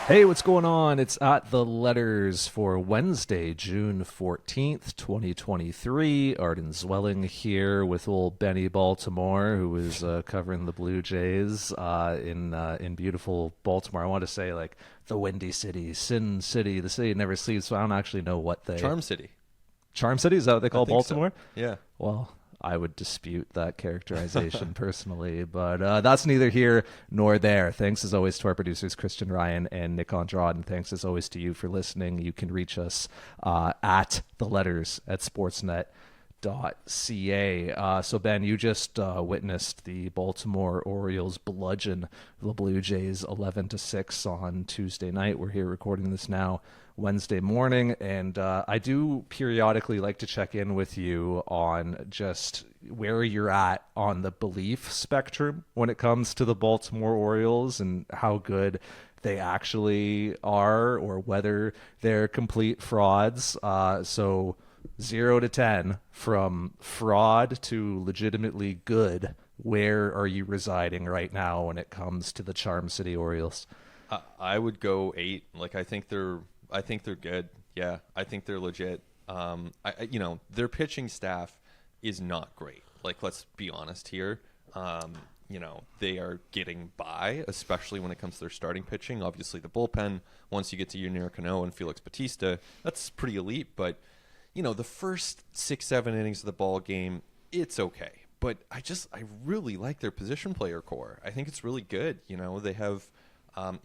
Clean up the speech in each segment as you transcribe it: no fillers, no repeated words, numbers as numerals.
Hey, what's going on? It's at the letters for Wednesday, June 14th, 2023. Arden Zwelling here with old Benny Baltimore, who is covering the Blue Jays in beautiful Baltimore. I want to say, like, the Windy City, Sin City, the city that never sleeps, so I don't actually know what they... Charm City. Charm City? Is that what they I call think Baltimore? so. Yeah. Well, I would dispute that characterization personally, but that's neither here nor there. Thanks as always to our producers, Christian Ryan and Nick Andrade, and thanks as always to you for listening. You can reach us at the letters at sportsnet.ca. So, Ben, you just witnessed the Baltimore Orioles bludgeon the Blue Jays 11-6 on Tuesday night. We're here recording this now Wednesday morning, and I do periodically like to check in with you on just where you're at on the belief spectrum when it comes to the Baltimore Orioles and how good they actually are, or whether they're complete frauds. So 0 to 10, from fraud to legitimately good, where are you residing right now when it comes to the Charm City Orioles? I would go 8. Like, I think they're good. Yeah, I think they're legit. Their pitching staff is not great. Like, let's be honest here. They are getting by, especially when it comes to their starting pitching. Obviously, the bullpen, once you get to Yunior Cano and Felix Bautista, that's pretty elite. But, the first 6-7 innings of the ball game, it's okay. But I really like their position player core. I think it's really good. They have,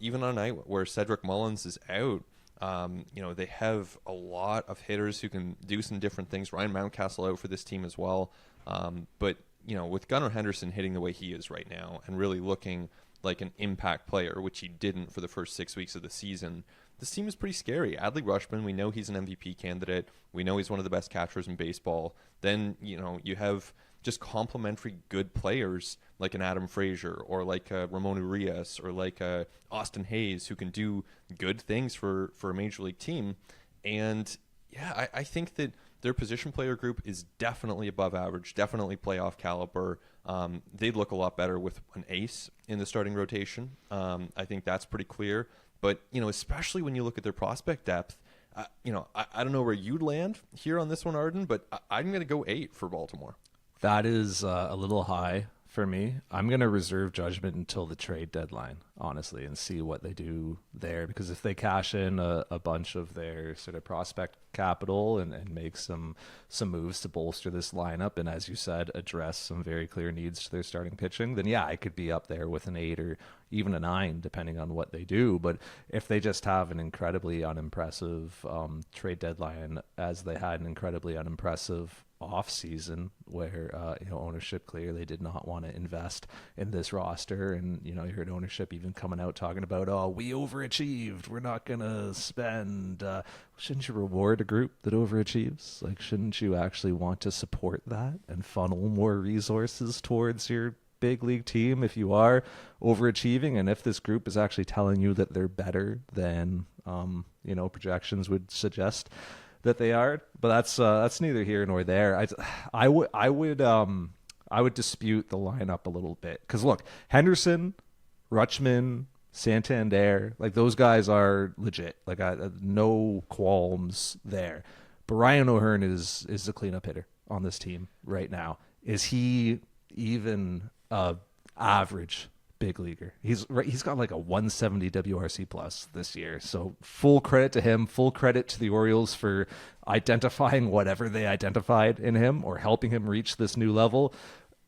even on a night where Cedric Mullins is out, they have a lot of hitters who can do some different things. Ryan Mountcastle out for this team as well. But with Gunnar Henderson hitting the way he is right now and really looking like an impact player, which he didn't for the first 6 weeks of the season, this team is pretty scary. Adley Rutschman, we know he's an MVP candidate. We know he's one of the best catchers in baseball. Then, you have just complementary good players like an Adam Frazier or like a Ramon Urias or like a Austin Hayes, who can do good things for a major league team. And yeah, I think that their position player group is definitely above average, definitely playoff caliber. They'd look a lot better with an ace in the starting rotation. I think that's pretty clear. But, especially when you look at their prospect depth, I don't know where you'd land here on this one, Arden, but I'm going to go 8 for Baltimore. That is a little high for me. I'm going to reserve judgment until the trade deadline, honestly, and see what they do there. Because if they cash in a bunch of their sort of prospect capital and make some moves to bolster this lineup, and as you said, address some very clear needs to their starting pitching, then yeah, I could be up there with an 8 or even a 9, depending on what they do. But if they just have an incredibly unimpressive trade deadline, as they had an incredibly unimpressive off season where ownership clearly did not want to invest in this roster, and you heard ownership even coming out talking about, oh, we overachieved, we're not gonna spend. Shouldn't you reward a group that overachieves? Like, shouldn't you actually want to support that and funnel more resources towards your big league team if you are overachieving, and if this group is actually telling you that they're better than projections would suggest that they are? But that's neither here nor there. I would dispute the lineup a little bit, because look, Henderson, Rutschman, Santander, like, those guys are legit. Like, no qualms there. But Ryan O'Hearn is the cleanup hitter on this team right now. Is he even average big leaguer? He's got like a 170 WRC plus this year. So full credit to him, full credit to the Orioles for identifying whatever they identified in him or helping him reach this new level.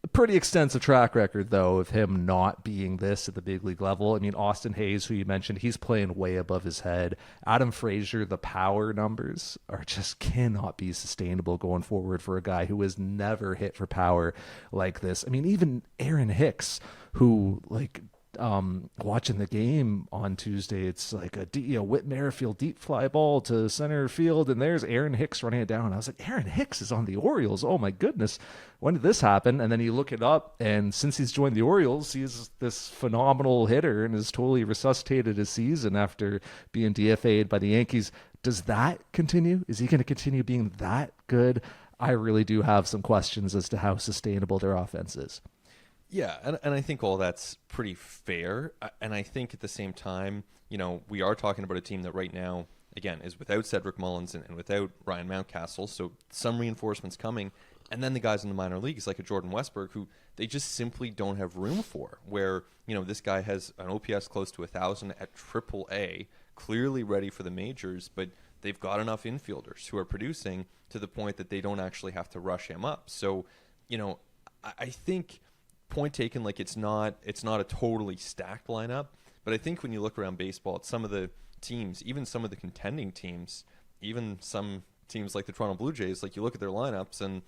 A pretty extensive track record, though, of him not being this at the big league level. I mean, Austin Hayes, who you mentioned, he's playing way above his head. Adam Frazier, the power numbers are just cannot be sustainable going forward for a guy who has never hit for power like this. I mean, even Aaron Hicks, who, like, watching the game on Tuesday, it's like a Whit Merrifield deep fly ball to center field, and there's Aaron Hicks running it down. I was like, Aaron Hicks is on the Orioles. Oh my goodness, when did this happen? And then you look it up, and since he's joined the Orioles, he's this phenomenal hitter and has totally resuscitated his season after being DFA'd by the Yankees. Does that continue? Is he going to continue being that good? I really do have some questions as to how sustainable their offense is. Yeah, and I think all that's pretty fair. And I think at the same time, we are talking about a team that right now, again, is without Cedric Mullins and without Ryan Mountcastle. So some reinforcements coming. And then the guys in the minor leagues, like a Jordan Westberg, who they just simply don't have room for. Where, this guy has an OPS close to 1,000 at AAA, clearly ready for the majors, but they've got enough infielders who are producing to the point that they don't actually have to rush him up. So, I think point taken, like it's not a totally stacked lineup, but I think when you look around baseball at some of the teams, even some of the contending teams, even some teams like the Toronto Blue Jays, like you look at their lineups and,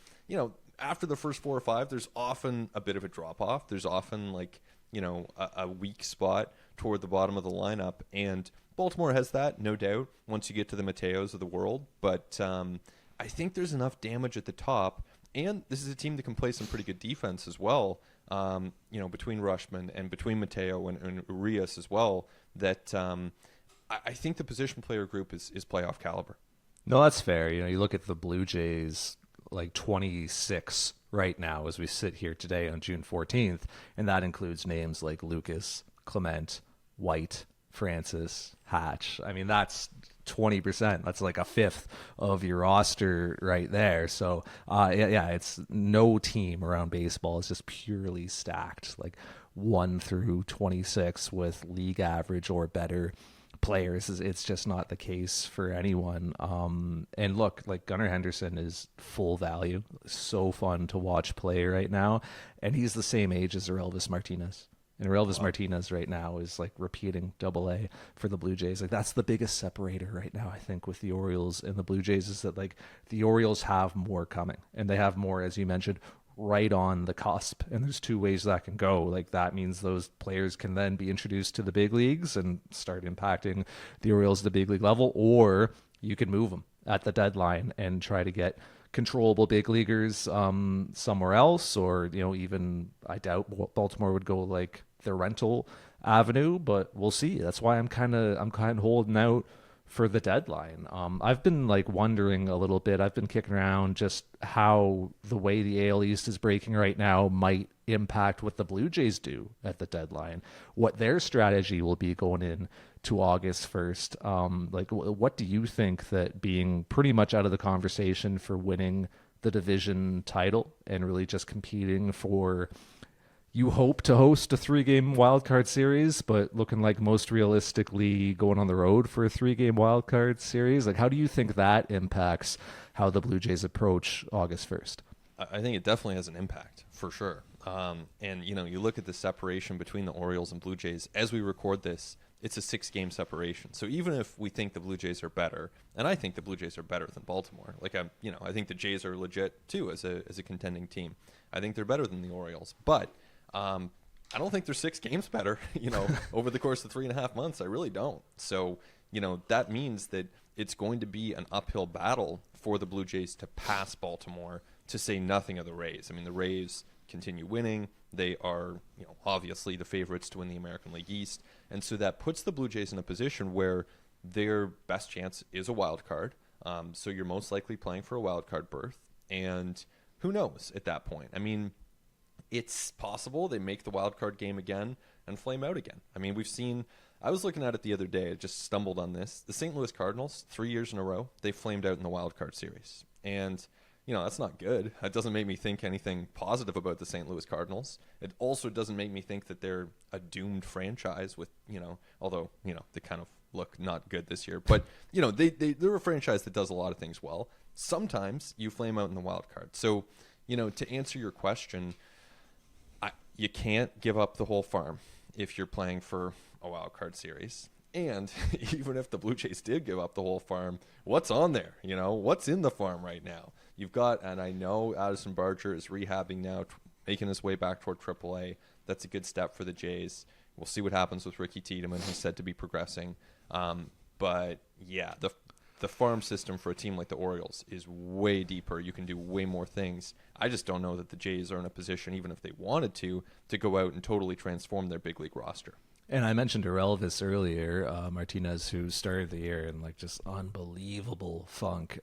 after the first 4 or 5, there's often a bit of a drop off. There's often like, a weak spot toward the bottom of the lineup. And Baltimore has that, no doubt, once you get to the Mateos of the world. But I think there's enough damage at the top. And this is a team that can play some pretty good defense as well, between Rushman and between Mateo and Urias as well, that I think the position player group is playoff caliber. No, that's fair. You look at the Blue Jays, like 26 right now as we sit here today on June 14th, and that includes names like Lucas, Clement, White, Francis, Hatch. I mean, that's 20%. That's like a fifth of your roster right there. So, it's no team around baseball is just purely stacked, like 1 through 26 with league average or better players. It's just not the case for anyone. And look, like Gunnar Henderson is full value. So fun to watch play right now. And he's the same age as Elvis Martinez. And Elvis Martinez right now is like repeating AA for the Blue Jays. Like that's the biggest separator right now, I think, with the Orioles and the Blue Jays is that like the Orioles have more coming and they have more, as you mentioned, right on the cusp. And there's 2 ways that can go. Like that means those players can then be introduced to the big leagues and start impacting the Orioles at the big league level, or you can move them at the deadline and try to get controllable big leaguers somewhere else, or even I doubt Baltimore would go like the rental avenue, but we'll see. That's why I'm kind of holding out for the deadline. I've been like wondering a little bit. I've been kicking around just how the way the AL East is breaking right now might impact what the Blue Jays do at the deadline, what their strategy will be going in to August 1st. Like, what do you think that being pretty much out of the conversation for winning the division title and really just competing for, you hope to host a 3-game wildcard series, but looking like most realistically going on the road for a 3-game wildcard series? Like, how do you think that impacts how the Blue Jays approach August 1st? I think it definitely has an impact, for sure. And, you look at the separation between the Orioles and Blue Jays. As we record this, it's a 6-game separation. So even if we think the Blue Jays are better, and I think the Blue Jays are better than Baltimore, I think the Jays are legit, too, as a contending team. I think they're better than the Orioles. But I don't think they're 6 games better, over the course of 3.5 months. I really don't. So, that means that it's going to be an uphill battle for the Blue Jays to pass Baltimore, to say nothing of the Rays. I mean, the Rays continue winning. They are, obviously the favorites to win the American League East. And so that puts the Blue Jays in a position where their best chance is a wild card. So you're most likely playing for a wild card berth. And who knows at that point? I mean, it's possible they make the wild card game again and flame out again. I mean, we've seen, I was looking at it the other day, I just stumbled on this. The St. Louis Cardinals, 3 years in a row, they flamed out in the wild card series. And, that's not good. It doesn't make me think anything positive about the St. Louis Cardinals. It also doesn't make me think that they're a doomed franchise with, although, they kind of look not good this year. But, they're a franchise that does a lot of things well. Sometimes you flame out in the wild card. So, to answer your question, you can't give up the whole farm if you're playing for a wild card series. And even if the Blue Jays did give up the whole farm, what's on there? What's in the farm right now? You've got, and I know Addison Barger is rehabbing now, making his way back toward AAA. That's a good step for the Jays. We'll see what happens with Ricky Tiedemann. He's said to be progressing. But yeah, the farm system for a team like the Orioles is way deeper. You can do way more things. I just don't know that the Jays are in a position, even if they wanted to go out and totally transform their big league roster. And I mentioned Orelvis earlier, Martinez, who started the year in like just unbelievable funk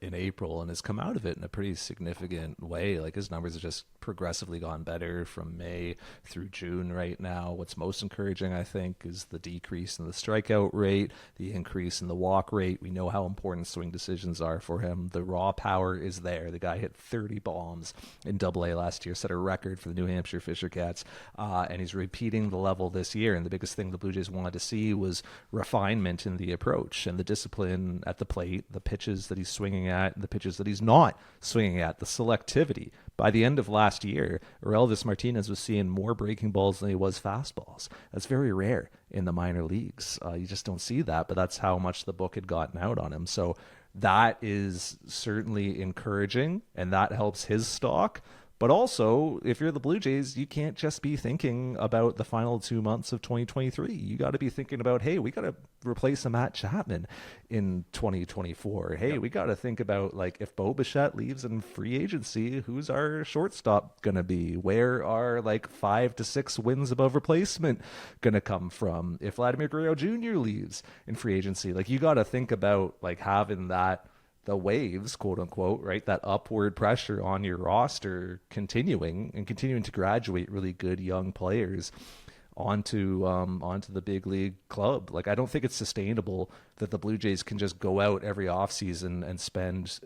in April and has come out of it in a pretty significant way. Like his numbers have just progressively gone better from May through June right now. What's most encouraging, I think, is the decrease in the strikeout rate, the increase in the walk rate. We know how important swing decisions are for him. The raw power is there. The guy hit 30 bombs in Double-A last year, set a record for the New Hampshire Fisher Cats, and he's repeating the level this year. And the biggest thing the Blue Jays wanted to see was refinement in the approach and the discipline at the plate, the pitches that he's swinging at, the pitches that he's not swinging at, the selectivity. By the end of last year, Orelvis Martinez was seeing more breaking balls than he was fastballs. That's very rare in the minor leagues. You just don't see that, but that's how much the book had gotten out on him. So that is certainly encouraging, and that helps his stock. But also, if you're the Blue Jays, you can't just be thinking about the final 2 months of 2023. You got to be thinking about, hey, we got to replace a Matt Chapman in 2024. Hey, we got to think about, like, if Bo Bichette leaves in free agency, who's our shortstop going to be? Where are, like, 5 to 6 wins above replacement going to come from? If Vladimir Guerrero Jr. leaves in free agency, like, you got to think about, like, having that, the waves, quote unquote, right? That upward pressure on your roster continuing to graduate really good young players onto the big league club. Like, I don't think it's sustainable that the Blue Jays can just go out every offseason and spend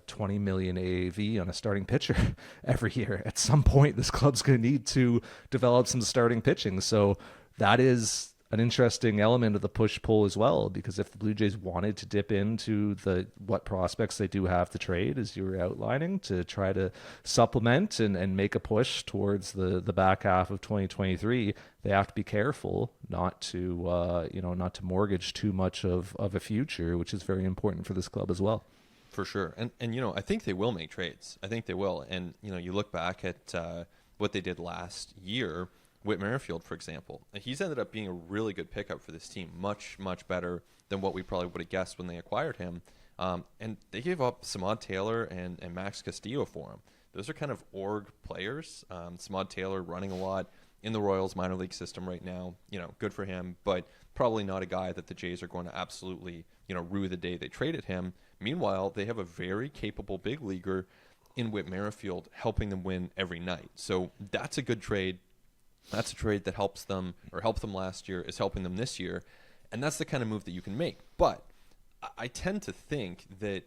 20 million AAV on a starting pitcher every year. At some point, this club's going to need to develop some starting pitching. So that is an interesting element of the push-pull as well, because if the Blue Jays wanted to dip into what prospects they do have to trade, as you were outlining, to try to supplement and make a push towards the back half of 2023, they have to be careful not to not to mortgage too much of a future, which is very important for this club as well. For sure. And I think they will make trades. I think they will. And, you look back at what they did last year, Whit Merrifield, for example, he's ended up being a really good pickup for this team, much, much better than what we probably would have guessed when they acquired him. And they gave up Samad Taylor and Max Castillo for him. Those are kind of org players. Samad Taylor running a lot in the Royals minor league system right now. Good for him, but probably not a guy that the Jays are going to absolutely, rue the day they traded him. Meanwhile, they have a very capable big leaguer in Whit Merrifield helping them win every night. So that's a good trade. That's a trade that helps them, or helped them last year, is helping them this year. And that's the kind of move that you can make. But I tend to think that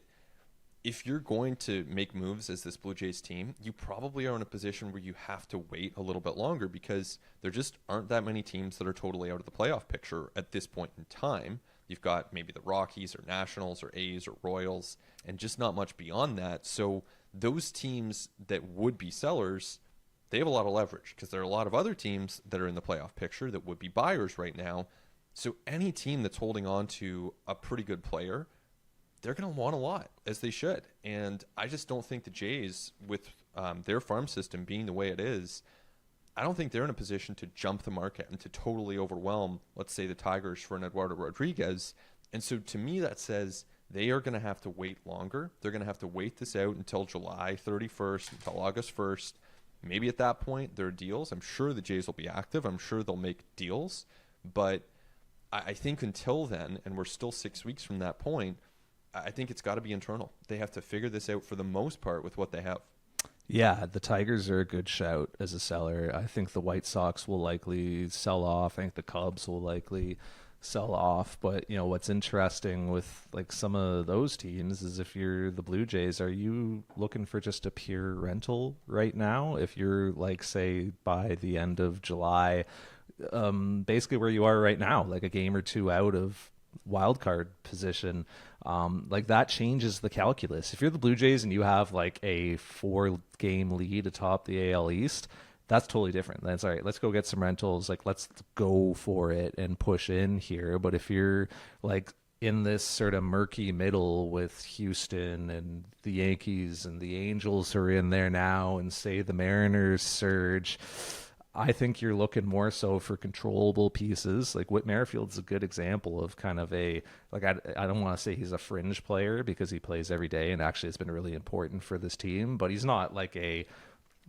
if you're going to make moves as this Blue Jays team, you probably are in a position where you have to wait a little bit longer, because there just aren't that many teams that are totally out of the playoff picture at this point in time. You've got maybe the Rockies or Nationals or A's or Royals, and just not much beyond that. So those teams that would be sellers, they have a lot of leverage, because there are a lot of other teams that are in the playoff picture that would be buyers right now. So any team that's holding on to a pretty good player, they're going to want a lot, as they should. And I just don't think the Jays, with their farm system being the way it is, I don't think they're in a position to jump the market and to totally overwhelm, let's say, the Tigers for an Eduardo Rodriguez. And so to me, that says they are going to have to wait longer. They're going to have to wait this out until July 31st, until August 1st. Maybe at that point there are deals. I'm sure the Jays will be active. I'm sure they'll make deals. But I think until then, and we're still 6 weeks from that point, I think it's got to be internal. They have to figure this out for the most part with what they have. Yeah, the Tigers are a good shout as a seller. I think the White Sox will likely sell off. I think the Cubs will likely sell off. But what's interesting with like some of those teams is, if you're the Blue Jays, are you looking for just a pure rental right now? If you're like, say, by the end of July, basically where you are right now, like a game or two out of wild card position, like that changes the calculus. If you're the Blue Jays and you have like a 4-game lead atop the AL East, that's totally different. That's all right. Let's go get some rentals. Like, let's go for it and push in here. But if you're like in this sort of murky middle with Houston and the Yankees and the Angels who are in there now, and say the Mariners surge, I think you're looking more so for controllable pieces. Like Whit Merrifield's a good example of kind of a, like, I don't want to say he's a fringe player, because he plays every day and actually it's been really important for this team, but he's not like a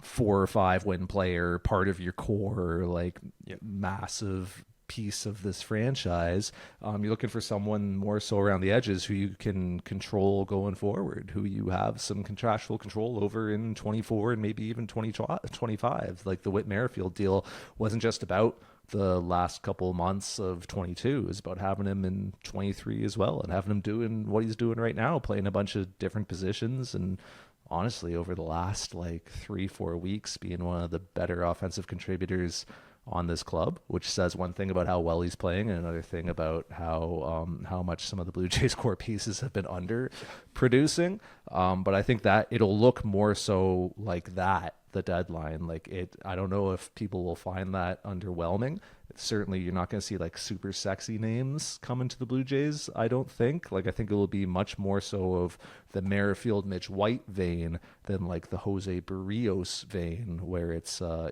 4 or 5 win player, part of your core, like massive piece of this franchise. You're looking for someone more so around the edges who you can control going forward, who you have some contractual control over in 24 and maybe even 2025. Like the Whit Merrifield deal wasn't just about the last couple of months of 22. Is about having him in 23 as well, and having him doing what he's doing right now, playing a bunch of different positions. And honestly, over the last like 3-4 weeks, being one of the better offensive contributors on this club, which says one thing about how well he's playing and another thing about how much some of the Blue Jays core pieces have been under producing. But I think that it'll look more so like that, the deadline. Like it, I don't know if people will find that underwhelming. Certainly you're not going to see like super sexy names come into the Blue Jays, I don't think. Like I think it will be much more so of the Merrifield Mitch White vein than like the Jose Barrios vein, where it's a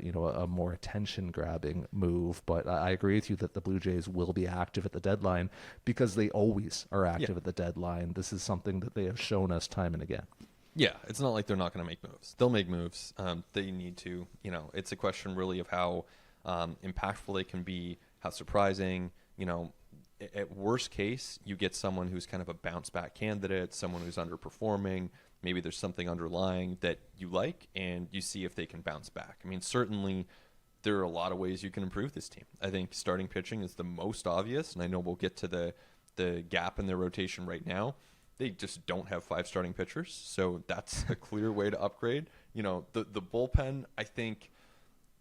more attention grabbing move. But I agree with you that the Blue Jays will be active at the deadline because they always are active at the deadline. This is something that they have shown us time and again. Yeah, it's not like they're not going to make moves. They'll make moves. They need to. It's a question really of how impactful they can be, how surprising. At worst case, you get someone who's kind of a bounce back candidate, someone who's underperforming. Maybe there's something underlying that you like, and you see if they can bounce back. I mean, certainly there are a lot of ways you can improve this team. I think starting pitching is the most obvious, and I know we'll get to the gap in their rotation right now. They just don't have 5 starting pitchers, so that's a clear way to upgrade. The bullpen, I think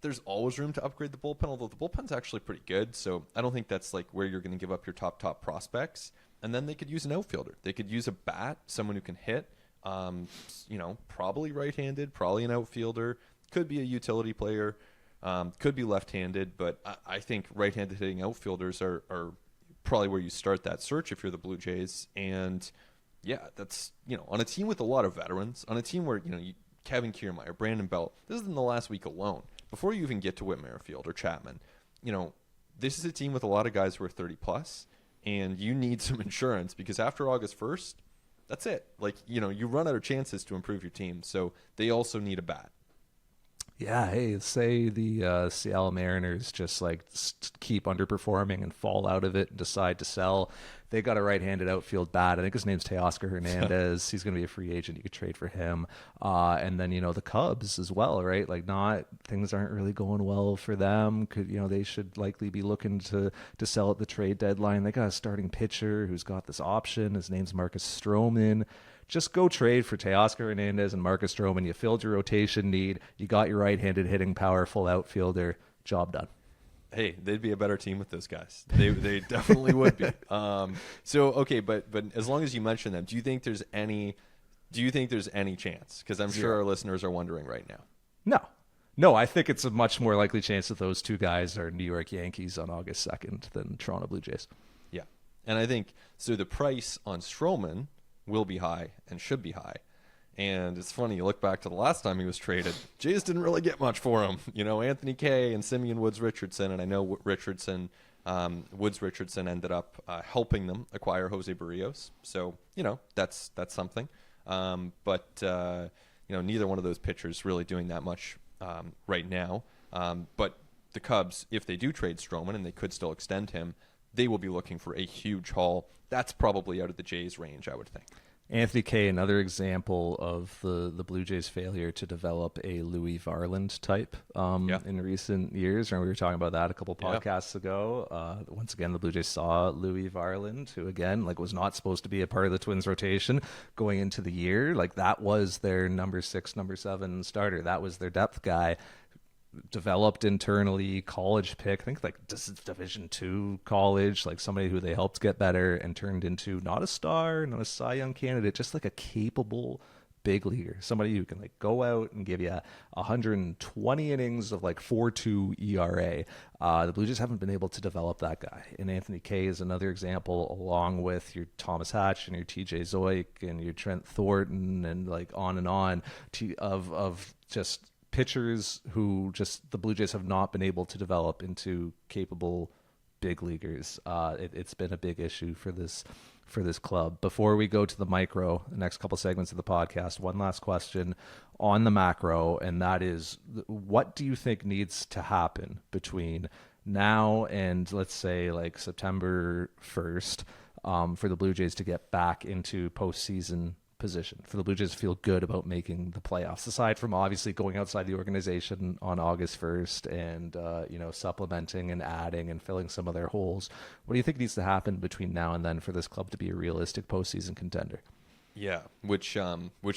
there's always room to upgrade the bullpen, although the bullpen's actually pretty good, so I don't think that's like where you're going to give up your top prospects. And then they could use an outfielder. They could use a bat, someone who can hit, probably right-handed, probably an outfielder, could be a utility player, could be left-handed, but I think right-handed hitting outfielders are probably where you start that search if you're the Blue Jays. And yeah, that's, on a team with a lot of veterans, on a team where, Kevin Kiermaier, Brandon Belt, this is in the last week alone, before you even get to Whit Merrifield or Chapman, this is a team with a lot of guys who are 30 plus, and you need some insurance because after August 1st, that's it. Like, you run out of chances to improve your team. So they also need a bat. Yeah, hey, say the Seattle Mariners just keep underperforming and fall out of it and decide to sell. They got a right-handed outfield bat. I think his name's Teoscar Hernandez. He's going to be a free agent. You could trade for him. And then, the Cubs as well, right? Like things aren't really going well for them. They should likely be looking to sell at the trade deadline. They got a starting pitcher who's got this option. His name's Marcus Stroman. Just go trade for Teoscar Hernandez and Marcus Stroman. You filled your rotation need. You got your right-handed hitting powerful outfielder. Job done. Hey, they'd be a better team with those guys. They definitely would be. Okay, but as long as you mention them, do you think there's any chance? Because I'm sure our listeners are wondering right now. No, I think it's a much more likely chance that those two guys are New York Yankees on August 2nd than Toronto Blue Jays. Yeah, and I think so. The price on Stroman will be high and should be high. And it's funny, you look back to the last time he was traded, Jays didn't really get much for him. Anthony Kay and Simeon Woods-Richardson, and I know Woods-Richardson ended up helping them acquire Jose Barrios. So, that's something. But neither one of those pitchers really doing that much right now. But the Cubs, if they do trade Stroman, and they could still extend him, they will be looking for a huge haul. That's probably out of the Jays' range, I would think. Anthony Kay, another example of the Blue Jays' failure to develop a Louis Varland type in recent years. And we were talking about that a couple podcasts ago. Once again, the Blue Jays saw Louis Varland, who again was not supposed to be a part of the Twins rotation going into the year. That was their number 6, number 7 starter. That was their depth guy. Developed internally, college pick. I think this is Division II college, somebody who they helped get better and turned into not a star, not a Cy Young candidate, just a capable big leaguer, somebody who can go out and give you 120 innings of 4.2 ERA. The Blue Jays haven't been able to develop that guy, and Anthony Kay is another example, along with your Thomas Hatch and your TJ Zoik and your Trent Thornton and on and on of just pitchers who just the Blue Jays have not been able to develop into capable big leaguers. It's been a big issue for this club. Before we go to the micro, the next couple segments of the podcast, one last question on the macro, and that is, what do you think needs to happen between now and let's say like September 1st, for the Blue Jays to get back into postseason position, for the Blue Jays to feel good about making the playoffs, aside from obviously going outside the organization on August 1st and, supplementing and adding and filling some of their holes? What do you think needs to happen between now and then for this club to be a realistic postseason contender? Yeah, which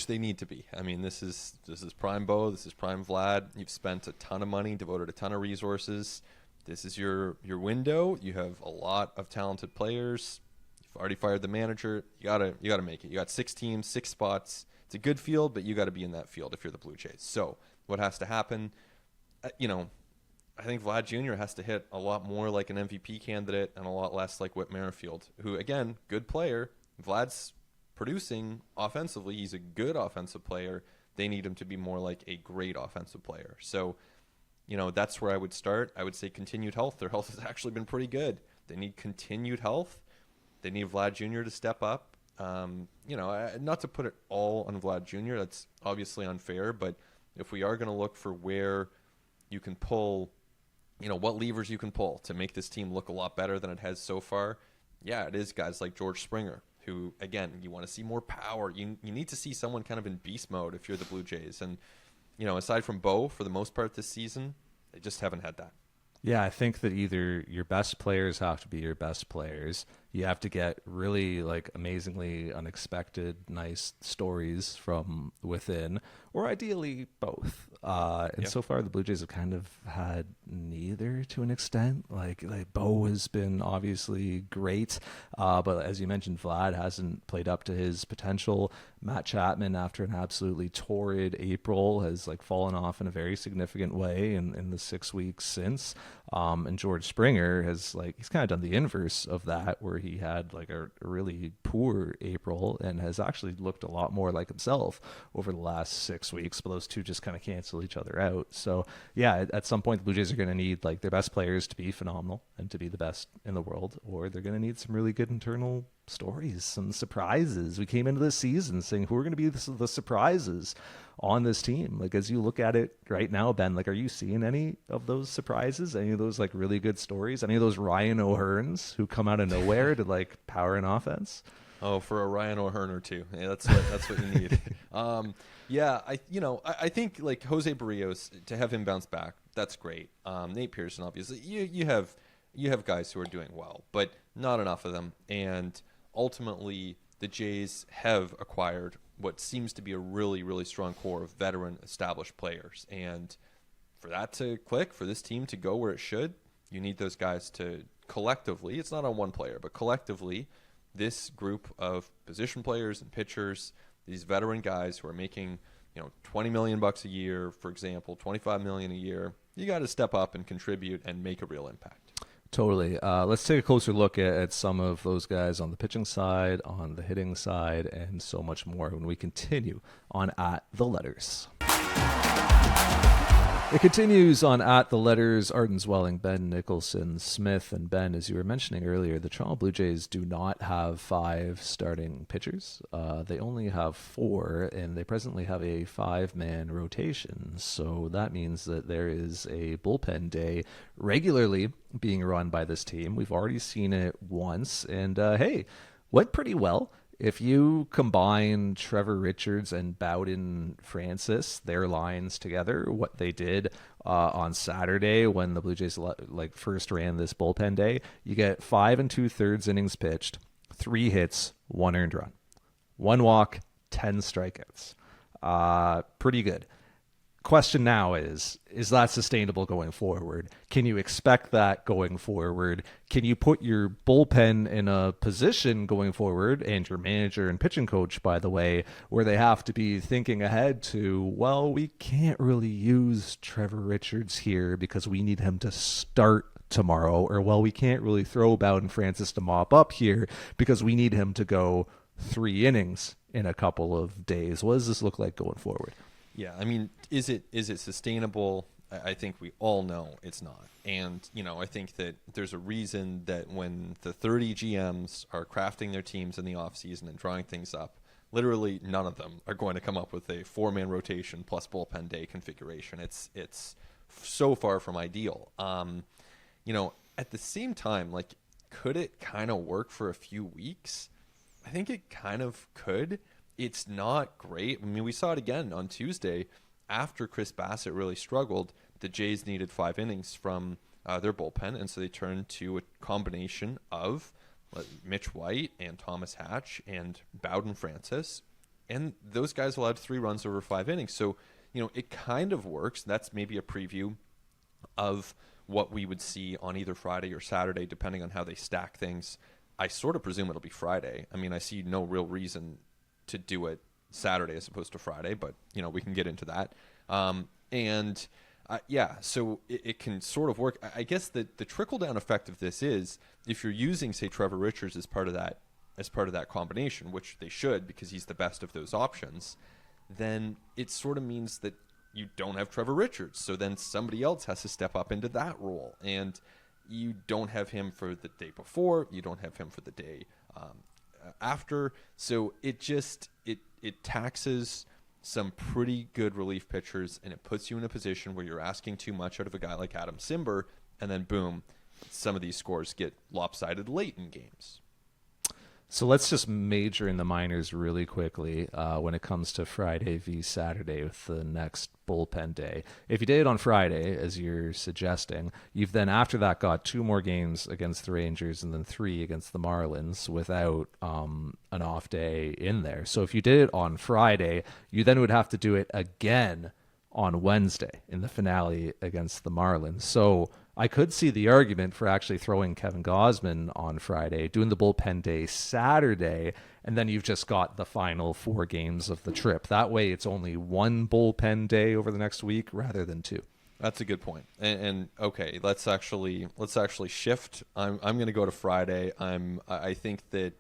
they need to be. I mean, this is prime Bo, this is prime Vlad. You've spent a ton of money, devoted a ton of resources. This is your window. You have a lot of talented players. You've already fired the manager. You gotta make it. You got 6 teams, 6 spots. It's a good field, but you got to be in that field if you're the Blue Jays. So what has to happen? I think Vlad Jr. has to hit a lot more like an MVP candidate and a lot less like Whit Merrifield, who, again, good player. Vlad's producing offensively. He's a good offensive player. They need him to be more like a great offensive player. So, that's where I would start. I would say continued health. Their health has actually been pretty good. They need continued health. They need Vlad Jr. to step up. Not to put it all on Vlad Jr. That's obviously unfair, but if we are going to look for where you can pull, what levers you can pull to make this team look a lot better than it has so far, yeah, it is guys like George Springer, who, again, you want to see more power. You need to see someone kind of in beast mode if you're the Blue Jays. And, aside from Bo, for the most part this season, they just haven't had that. Yeah, I think that either your best players have to be your best players. You have to get really like amazingly unexpected, nice stories from within, or ideally both. So far, the Blue Jays have kind of had neither to an extent. Like Bo has been obviously great, but as you mentioned, Vlad hasn't played up to his potential. Matt Chapman, after an absolutely torrid April, has like fallen off in a very significant way in the 6 weeks since. And George Springer has he's kind of done the inverse of that, where he had like a really poor April and has actually looked a lot more like himself over the last 6 weeks. But those two just kind of cancel each other out. So yeah, at some point the Blue Jays are going to need like their best players to be phenomenal and to be the best in the world, or they're going to need some really good internal stories, some surprises. We came into this season saying who are going to be the surprises on this team. Like, as you look at it right now, Ben, like, are you seeing any of those surprises? Any of those like really good stories? Any of those Ryan O'Hearns who come out of nowhere to like power an offense? Oh, for a Ryan O'Hearn or two. Yeah, that's what you need. I think like Jose Barrios, to have him bounce back, that's great. Nate Pearson, obviously, you have guys who are doing well, but not enough of them. And ultimately, the Jays have acquired what seems to be a really, really strong core of veteran, established players. And for that to click, for this team to go where it should, you need those guys to collectively, it's not on one player, but collectively, this group of position players and pitchers, these veteran guys who are making, $20 million a year, for example, $25 million a year, you got to step up and contribute and make a real impact. Totally. Let's take a closer look at some of those guys on the pitching side, on the hitting side, and so much more when we continue on At the Letters. It continues on At the Letters. Arden Zwelling, Ben Nicholson, Smith, and Ben, as you were mentioning earlier, the Toronto Blue Jays do not have 5 starting pitchers. They only have 4, and they presently have a 5-man rotation. So that means that there is a bullpen day regularly being run by this team. We've already seen it once, and hey, went pretty well. If you combine Trevor Richards and Bowden Francis, their lines together, what they did on Saturday when the Blue Jays first ran this bullpen day, you get 5 2/3 innings pitched, 3 hits, 1 earned run, 1 walk, 10 strikeouts. Pretty good. Question now is that sustainable going forward? Can you expect that going forward? Can you put your bullpen in a position going forward, and your manager and pitching coach, by the way, where they have to be thinking ahead to, well, we can't really use Trevor Richards here because we need him to start tomorrow, or, well, we can't really throw Bowden Francis to mop up here because we need him to go 3 innings in a couple of days. What does this look like going forward? Yeah, I mean, is it sustainable? I think we all know it's not. And, I think that there's a reason that when the 30 GMs are crafting their teams in the offseason and drawing things up, literally none of them are going to come up with a 4-man rotation plus bullpen day configuration. It's so far from ideal. at the same time, like, could it kind of work for a few weeks? I think it kind of could. It's not great. I mean, we saw it again on Tuesday after Chris Bassett really struggled. The Jays needed 5 innings from their bullpen, and so they turned to a combination of Mitch White and Thomas Hatch and Bowden Francis, and those guys allowed 3 runs over 5 innings. So, it kind of works. That's maybe a preview of what we would see on either Friday or Saturday, depending on how they stack things. I sort of presume it'll be Friday. I mean, I see no real reason to do it Saturday as opposed to Friday, but, we can get into that. So it can sort of work. I guess the trickle-down effect of this is if you're using, say, Trevor Richards as part of that combination, which they should because he's the best of those options, then it sort of means that you don't have Trevor Richards. So then somebody else has to step up into that role. And you don't have him for the day before. You don't have him for the day after. So it taxes some pretty good relief pitchers, and it puts you in a position where you're asking too much out of a guy like Adam Simber, and then boom, some of these scores get lopsided late in games. So let's just major in the minors really quickly when it comes to Friday v. Saturday with the next bullpen day. If you did it on Friday, as you're suggesting, you've then after that got 2 more games against the Rangers and then 3 against the Marlins without an off day in there. So if you did it on Friday, you then would have to do it again on Wednesday in the finale against the Marlins. So I could see the argument for actually throwing Kevin Gausman on Friday, doing the bullpen day Saturday, and then you've just got the final 4 games of the trip. That way it's only 1 bullpen day over the next week rather than 2. That's a good point. And okay, let's actually shift. I'm going to go to Friday. I think that,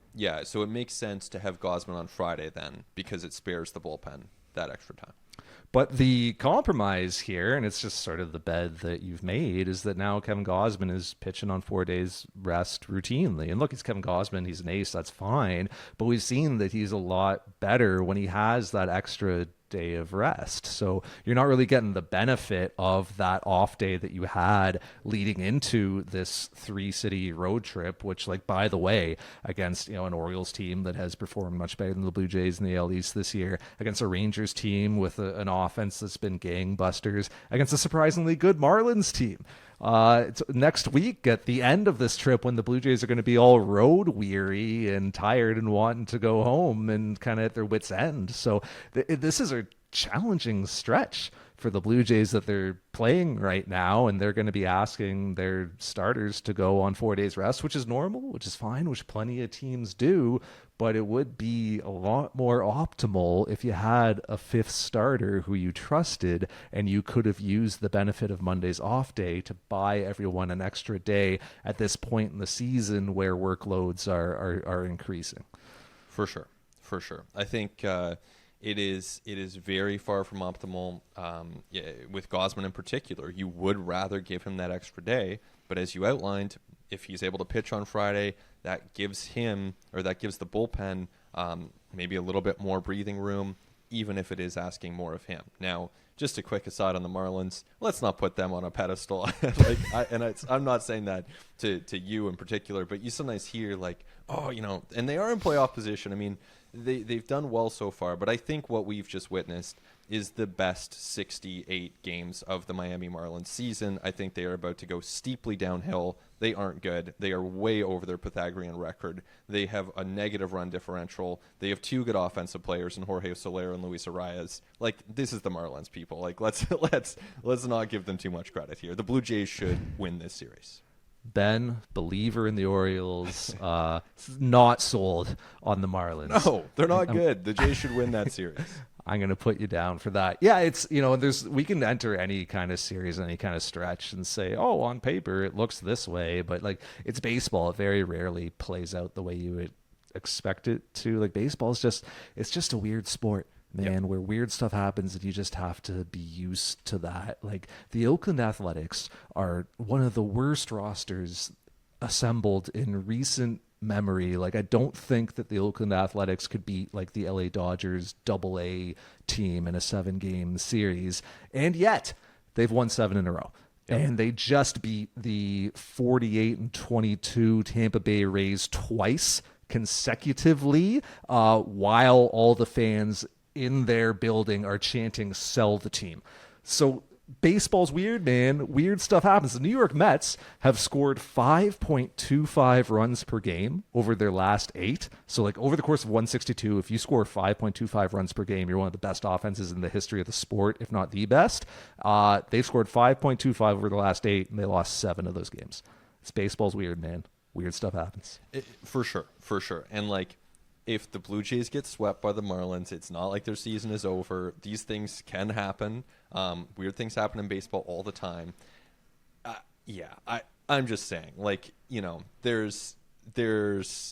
so it makes sense to have Gausman on Friday then because it spares the bullpen that extra time. But the compromise here, and it's just sort of the bed that you've made, is that now Kevin Gausman is pitching on 4 days rest routinely. And look, it's Kevin Gausman. He's an ace. That's fine. But we've seen that he's a lot better when he has that extra day of rest. So you're not really getting the benefit of that off day that you had leading into this 3-city road trip, which, like, by the way, against, an Orioles team that has performed much better than the Blue Jays in the AL East this year, against a Rangers team with an offense that's been gangbusters, against a surprisingly good Marlins team. It's next week at the end of this trip when the Blue Jays are going to be all road weary and tired and wanting to go home and kind of at their wits' end. So this is a challenging stretch for the Blue Jays that they're playing right now, and they're going to be asking their starters to go on 4 days rest, which is normal, which is fine, which plenty of teams do, but it would be a lot more optimal if you had a 5th starter who you trusted and you could have used the benefit of Monday's off day to buy everyone an extra day at this point in the season where workloads are increasing. For sure. I think it is very far from optimal with Gausman in particular. You would rather give him that extra day, but as you outlined, if he's able to pitch on Friday, that gives the bullpen maybe a little bit more breathing room, even if it is asking more of him. Now, just a quick aside on the Marlins, let's not put them on a pedestal. I'm not saying that to you in particular, but you sometimes hear and they are in playoff position. I mean, they've done well so far, but I think what we've just witnessed is the best 68 games of the Miami Marlins season. I think they are about to go steeply downhill. They aren't good. They are way over their Pythagorean record. They have a negative run differential. They have 2 good offensive players in Jorge Soler and Luis Arias. This is the Marlins, people. Let's not give them too much credit here. The Blue Jays should win this series. Ben, believer in the Orioles, not sold on the Marlins. No, they're not good. The Jays should win that series. I'm going to put you down for that. Yeah, it's, we can enter any kind of series, any kind of stretch and say, oh, on paper it looks this way, but it's baseball. It very rarely plays out the way you would expect it to. Baseball is it's just a weird sport, man, where weird stuff happens and you just have to be used to that. The Oakland Athletics are one of the worst rosters assembled in recent memory. I don't think that the Oakland Athletics could beat the LA Dodgers AA team in a 7-game series, and yet they've won 7 in a row. And they just beat the 48-22 Tampa Bay Rays twice consecutively, while all the fans in their building are chanting "sell the team." So baseball's weird, man. Weird stuff happens. The New York Mets have scored 5.25 runs per game over their last 8. So like over the course of 162, if you score 5.25 runs per game, you're one of the best offenses in the history of the sport, if not the best. They've scored 5.25 over the last 8, and they lost 7 of those games. It's baseball's weird, man. Weird stuff happens. For sure. And like, if the Blue Jays get swept by the Marlins, it's not like their season is over. These things can happen. Weird things happen in baseball all the time. I'm just saying, like, you know, there's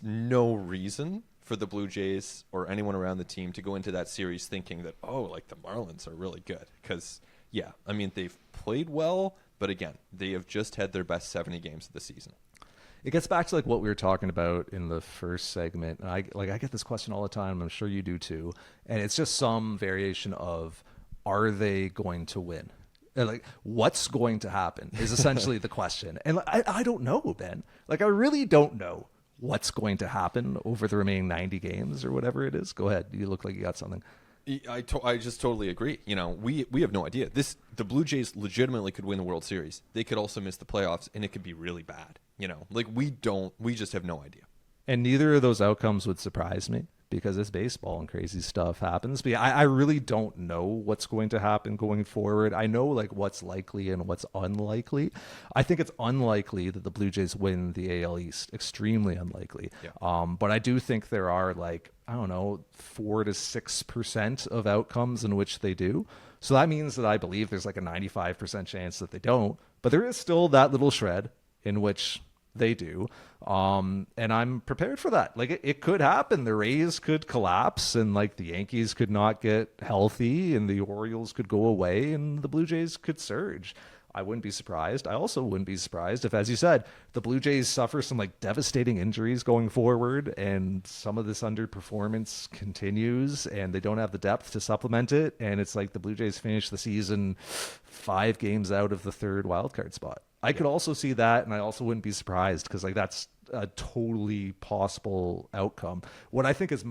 no reason for the Blue Jays or anyone around the team to go into that series thinking that, oh, like the Marlins are really good. Because, yeah, I mean, they've played well, but again, they have just had their best 70 games of the season. It gets back to like what we were talking about in the first segment. And I get this question all the time. I'm sure you do too. And it's just some variation of, are they going to win? And like, what's going to happen is essentially the question. And I don't know, Ben. Like, I really don't know what's going to happen over the remaining 90 games or whatever it is. Go ahead. You look like you got something. I just totally agree. You know, we have no idea. The Blue Jays legitimately could win the World Series. They could also miss the playoffs, and it could be really bad. You know, like we just have no idea. And neither of those outcomes would surprise me because it's baseball and crazy stuff happens. But I really don't know what's going to happen going forward. I know like what's likely and what's unlikely. I think it's unlikely that the Blue Jays win the AL East. Extremely unlikely. Yeah. But I do think there are like, I don't know, 4 to 6% of outcomes in which they do. So that means that I believe there's like a 95% chance that they don't. But there is still that little shred in which they do. And I'm prepared for that. Like it could happen. The Rays could collapse and like the Yankees could not get healthy and the Orioles could go away and the Blue Jays could surge. I wouldn't be surprised. I also wouldn't be surprised if, as you said, the Blue Jays suffer some like devastating injuries going forward and some of this underperformance continues and they don't have the depth to supplement it. And it's like the Blue Jays finish the season 5 games out of the 3rd wildcard spot. I could also see that, and I also wouldn't be surprised because like that's a totally possible outcome. What I think is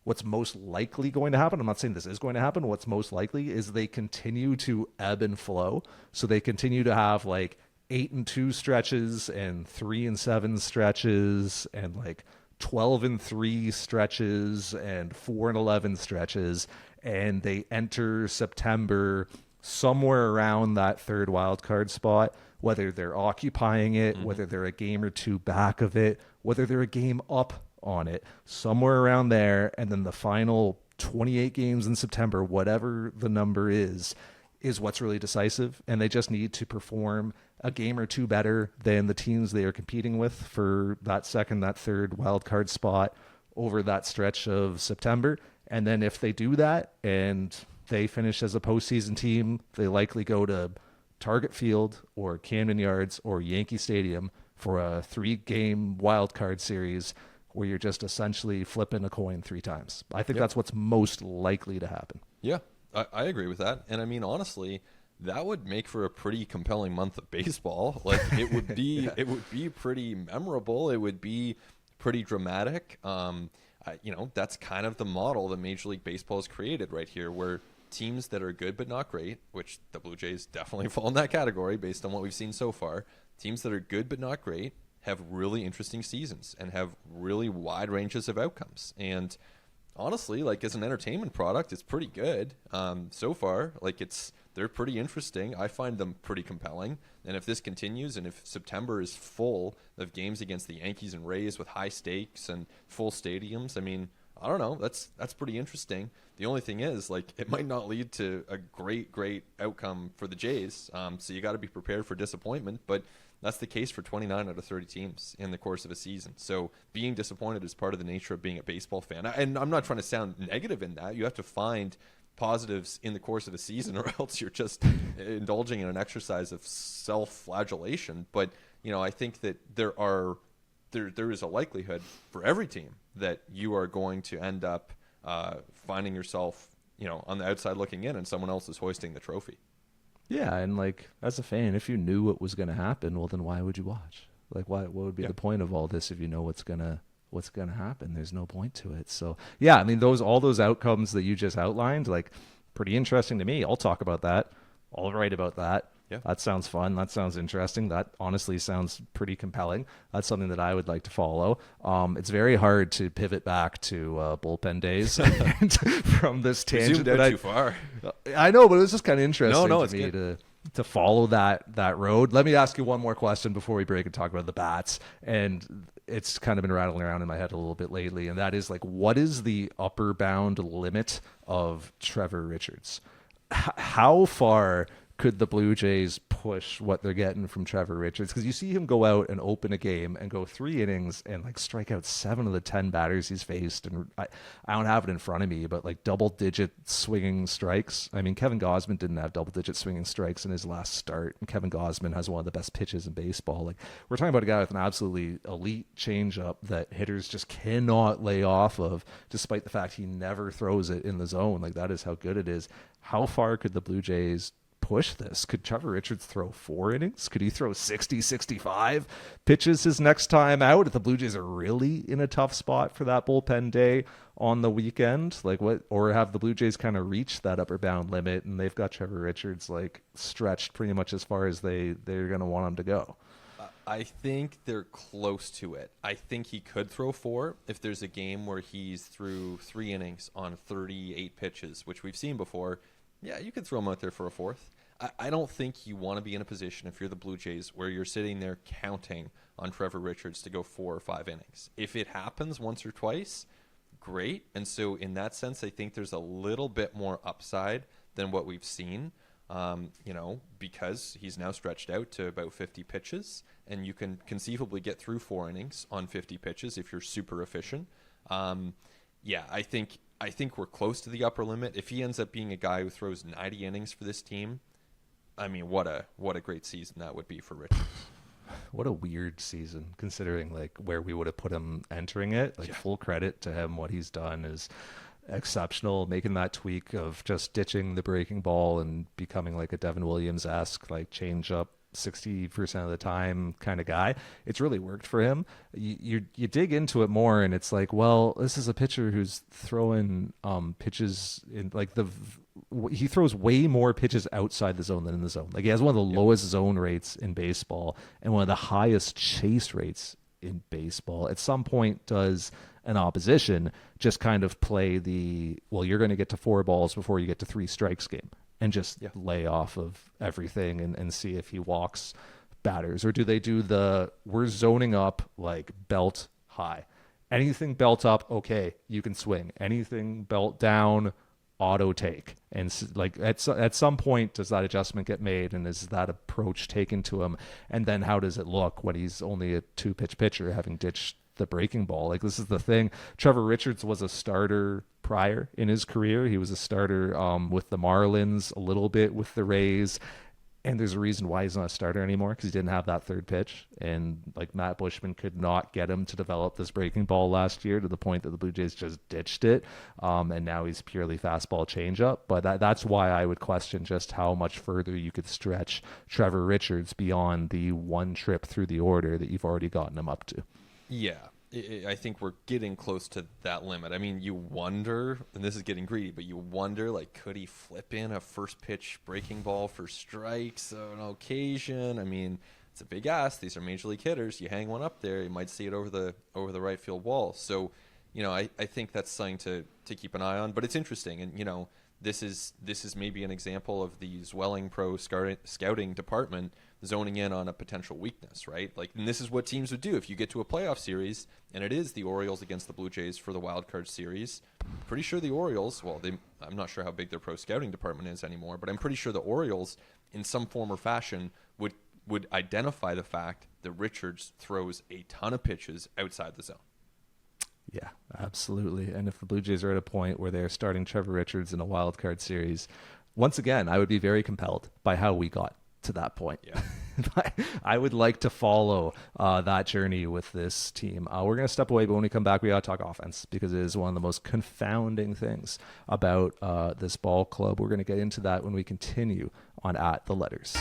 what's most likely going to happen, I'm not saying this is going to happen, what's most likely is they continue to ebb and flow. So they continue to have like 8-2 stretches and 3-7 stretches and like 12-3 stretches and 4-11 stretches. And they enter September somewhere around that 3rd wild card spot, whether they're occupying it, whether they're a game or 2 back of it, whether they're a game up on it, somewhere around there. And then the final 28 games in September, whatever the number is what's really decisive. And they just need to perform a game or 2 better than the teams they are competing with for that 2nd, that 3rd wild card spot over that stretch of September. And then if they do that and they finish as a postseason team, they likely go to Target Field or Camden Yards or Yankee Stadium for a 3-game wild card series where you're just essentially flipping a coin 3 times. I think that's what's most likely to happen. Yeah, I agree with that. And I mean, honestly, that would make for a pretty compelling month of baseball. Like it would be, it would be pretty memorable. It would be pretty dramatic. You know, that's kind of the model that Major League Baseball has created right here, where teams that are good but not great, which the Blue Jays definitely fall in that category based on what we've seen so far, teams that are good but not great have really interesting seasons and have really wide ranges of outcomes. And honestly, like as an entertainment product, it's pretty good so far. Like they're pretty interesting. I find them pretty compelling. And if this continues and if September is full of games against the Yankees and Rays with high stakes and full stadiums, I mean, I don't know. That's pretty interesting. The only thing is, like, it might not lead to a great outcome for the Jays. So you got to be prepared for disappointment. But that's the case for 29 out of 30 teams in the course of a season. So being disappointed is part of the nature of being a baseball fan. And I'm not trying to sound negative in that. You have to find positives in the course of a season, or else you're just indulging in an exercise of self-flagellation. But you know, I think that there is a likelihood for every team that you are going to end up finding yourself, you know, on the outside looking in, and someone else is hoisting the trophy. Yeah, and like as a fan, if you knew what was going to happen, well, then why would you watch? Like, why? What would be Yeah. the point of all this if you know what's gonna happen? There's no point to it. So yeah, I mean, all those outcomes that you just outlined, like, pretty interesting to me. I'll talk about that. I'll write about that. Yeah. That sounds fun. That sounds interesting. That honestly sounds pretty compelling. That's something that I would like to follow. It's very hard to pivot back to bullpen days from this We tangent. zoomed out too far. I know, but it was just kind of interesting No, to it's me good. to follow that road. Let me ask you one more question before we break and talk about the bats. And it's kind of been rattling around in my head a little bit lately, and that is like, what is the upper bound limit of Trevor Richards? How far could the Blue Jays push what they're getting from Trevor Richards? Because you see him go out and open a game and go 3 innings and like strike out 7 of the 10 batters he's faced. And I don't have it in front of me, but like double-digit swinging strikes. I mean, Kevin Gausman didn't have double-digit swinging strikes in his last start, and Kevin Gausman has one of the best pitches in baseball. Like, we're talking about a guy with an absolutely elite changeup that hitters just cannot lay off of, despite the fact he never throws it in the zone. Like, that is how good it is. How far could the Blue Jays push this? Could Trevor Richards throw 4 innings? Could he throw 60, 65 pitches his next time out if the Blue Jays are really in a tough spot for that bullpen day on the weekend? Like, what, or have the Blue Jays kind of reached that upper bound limit and they've got Trevor Richards like stretched pretty much as far as they're going to want him to go? I think they're close to it. I think he could throw 4 if there's a game where he's through 3 innings on 38 pitches, which we've seen before. Yeah, you could throw him out there for a 4th. I don't think you want to be in a position, if you're the Blue Jays, where you're sitting there counting on Trevor Richards to go 4 or 5 innings. If it happens once or twice, great. And so in that sense, I think there's a little bit more upside than what we've seen, because he's now stretched out to about 50 pitches, and you can conceivably get through 4 innings on 50 pitches if you're super efficient. I think we're close to the upper limit. If he ends up being a guy who throws 90 innings for this team, I mean, what a great season that would be for Richards. What a weird season, considering like where we would have put him entering it. Like, Yeah. full credit to him. What he's done is exceptional. Making that tweak of just ditching the breaking ball and becoming like a Devin Williams-esque, like, change up 60% of the time kind of guy. It's really worked for him. You dig into it more and it's like, well, this is a pitcher who's throwing pitches in like he throws way more pitches outside the zone than in the zone. Like, he has one of the lowest zone rates in baseball and one of the highest chase rates in baseball. At some point, does an opposition just kind of play you're going to get to 4 balls before you get to 3 strikes game and just lay off of everything and see if he walks batters? Or do they do we're zoning up like belt high? Anything belt up, okay, you can swing. Anything belt down, auto take. And like at some point, does that adjustment get made, and is that approach taken to him? And then how does it look when he's only a 2-pitch pitcher, having ditched the breaking ball? Like, this is the thing. Trevor Richards was a starter prior in his career. He was a starter with the Marlins, a little bit with the Rays. And there's a reason why he's not a starter anymore, because he didn't have that 3rd pitch. And like, Matt Bushman could not get him to develop this breaking ball last year, to the point that the Blue Jays just ditched it. And now he's purely fastball changeup. But that's why I would question just how much further you could stretch Trevor Richards beyond the 1 trip through the order that you've already gotten him up to. Yeah, I think we're getting close to that limit. I mean, you wonder, and this is getting greedy, but you wonder, like, could he flip in a first pitch breaking ball for strikes on occasion? I mean, it's a big ask. These are major league hitters. You hang one up there, you might see it over the right field wall. So, I think that's something to keep an eye on. But it's interesting, and this is maybe an example of the Zwelling Pro scouting department zoning in on a potential weakness, right? Like, and this is what teams would do if you get to a playoff series, and it is the Orioles against the Blue Jays for the wild card series. Pretty sure the Orioles, I'm not sure how big their pro scouting department is anymore, but I'm pretty sure the Orioles, in some form or fashion, would identify the fact that Richards throws a ton of pitches outside the zone. Yeah, absolutely. And if the Blue Jays are at a point where they're starting Trevor Richards in a wild card series, once again, I would be very compelled by how we got to that point. Yeah. I would like to follow that journey with this team. We're going to step away, but when we come back, we got to talk offense because it is one of the most confounding things about this ball club. We're going to get into that when we continue on At the Letters.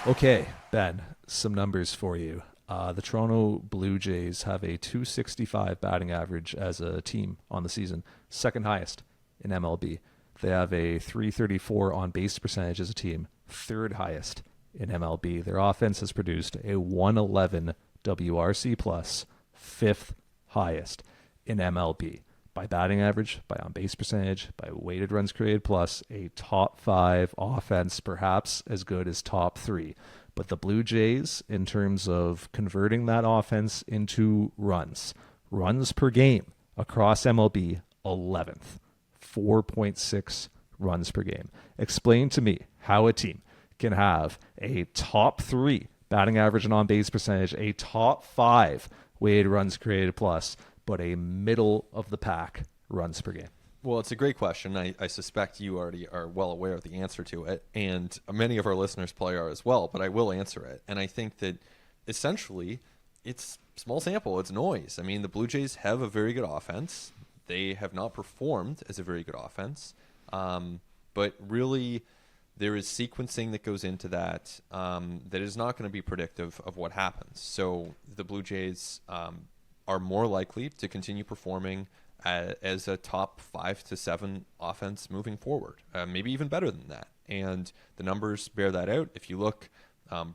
Okay, Ben, some numbers for you. The Toronto Blue Jays have a .265 batting average as a team on the season, second highest in MLB. They have a .334 on base percentage as a team, third highest in MLB. Their offense has produced a .111 WRC plus, fifth highest in MLB. By batting average, by on base percentage, by weighted runs created plus, a top 5 offense, perhaps as good as top 3. But the Blue Jays, in terms of converting that offense into runs per game across MLB, 11th, 4.6 runs per game. Explain to me how a team can have a top 3 batting average and on base percentage, a top 5 weighted runs created plus, but a middle of the pack runs per game. Well, it's a great question. I suspect you already are well aware of the answer to it, and many of our listeners probably are as well, but I will answer it. And I think that essentially it's small sample, it's noise. I mean, the Blue Jays have a very good offense. They have not performed as a very good offense, but really there is sequencing that goes into that that is not going to be predictive of what happens. So the Blue Jays are more likely to continue performing as a top 5 to 7 offense moving forward, maybe even better than that. And the numbers bear that out. If you look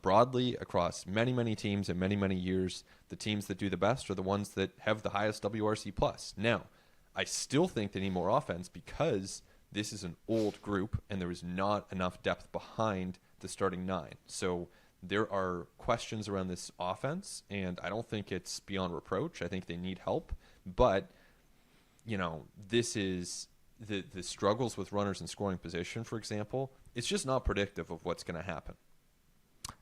broadly across many, many teams in many, many years, the teams that do the best are the ones that have the highest WRC plus. Now, I still think they need more offense because this is an old group and there is not enough depth behind the starting 9. So there are questions around this offense, and I don't think it's beyond reproach. I think they need help. But, you know, this is the struggles with runners in scoring position, for example. It's just not predictive of what's going to happen.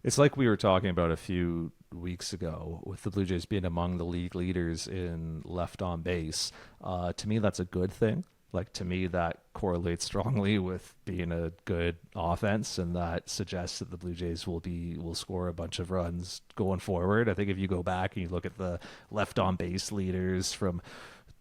It's like we were talking about a few weeks ago with the Blue Jays being among the league leaders in left on base. To me, that's a good thing. Like, to me, that correlates strongly with being a good offense, and that suggests that the Blue Jays will score a bunch of runs going forward. I think if you go back and you look at the left on base leaders from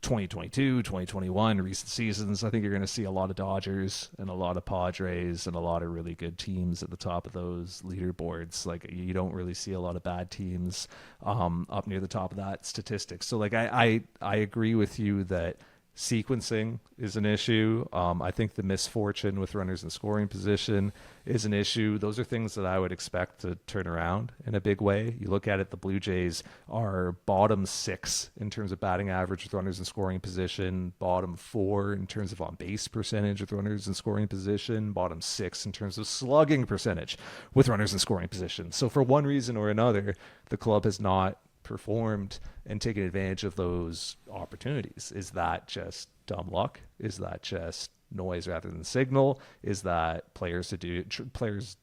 2022, 2021, recent seasons, I think you're going to see a lot of Dodgers and a lot of Padres and a lot of really good teams at the top of those leaderboards. Like, you don't really see a lot of bad teams up near the top of that statistic. So, like, I agree with you that sequencing is an issue. I think the misfortune with runners in scoring position is an issue. Those are things that I would expect to turn around in a big way. You look at it, the Blue Jays are bottom 6 in terms of batting average with runners in scoring position, bottom 4 in terms of on base percentage with runners in scoring position, bottom 6 in terms of slugging percentage with runners in scoring position. So for one reason or another, the club has not performed and taken advantage of those opportunities. Is that just dumb luck? Is that just noise rather than signal? Is that players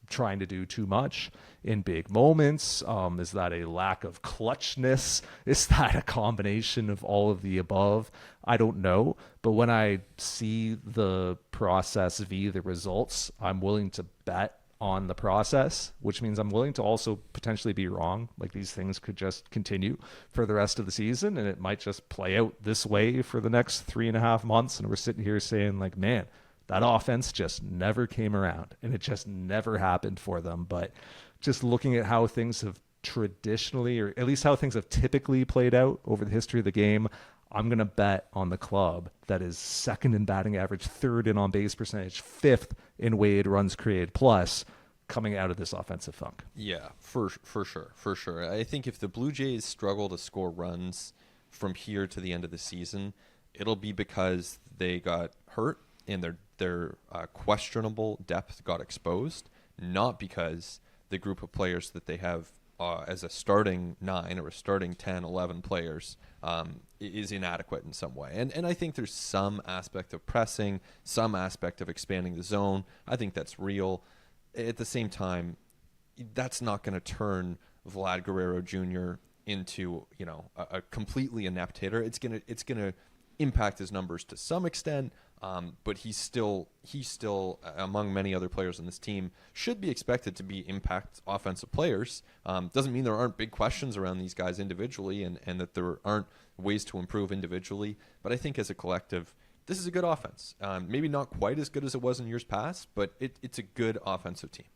trying to do too much in big moments? Is that a lack of clutchness? Is that a combination of all of the above? I don't know. But when I see the process via the results, I'm willing to bet on the process, which means I'm willing to also potentially be wrong. Like, these things could just continue for the rest of the season, and it might just play out this way for the next 3.5 months. And we're sitting here saying, like, man, that offense just never came around, and it just never happened for them. But just looking at how things have traditionally, or at least how things have typically played out over the history of the game, I'm going to bet on the club that is second in batting average, third in on base percentage, fifth in weighted runs created plus, coming out of this offensive funk. Yeah, for sure. I think if the Blue Jays struggle to score runs from here to the end of the season, it'll be because they got hurt and their questionable depth got exposed, not because the group of players that they have as a starting 9 or a starting 10, 11 players is inadequate in some way. And I think there's some aspect of pressing, some aspect of expanding the zone. I think that's real. At the same time, that's not going to turn Vlad Guerrero Jr. into, a completely inept hitter. It's going to impact his numbers to some extent. But he's still among many other players on this team should be expected to be impact offensive players. Doesn't mean there aren't big questions around these guys individually and that there aren't ways to improve individually. But I think as a collective, this is a good offense. Maybe not quite as good as it was in years past, but it's a good offensive team.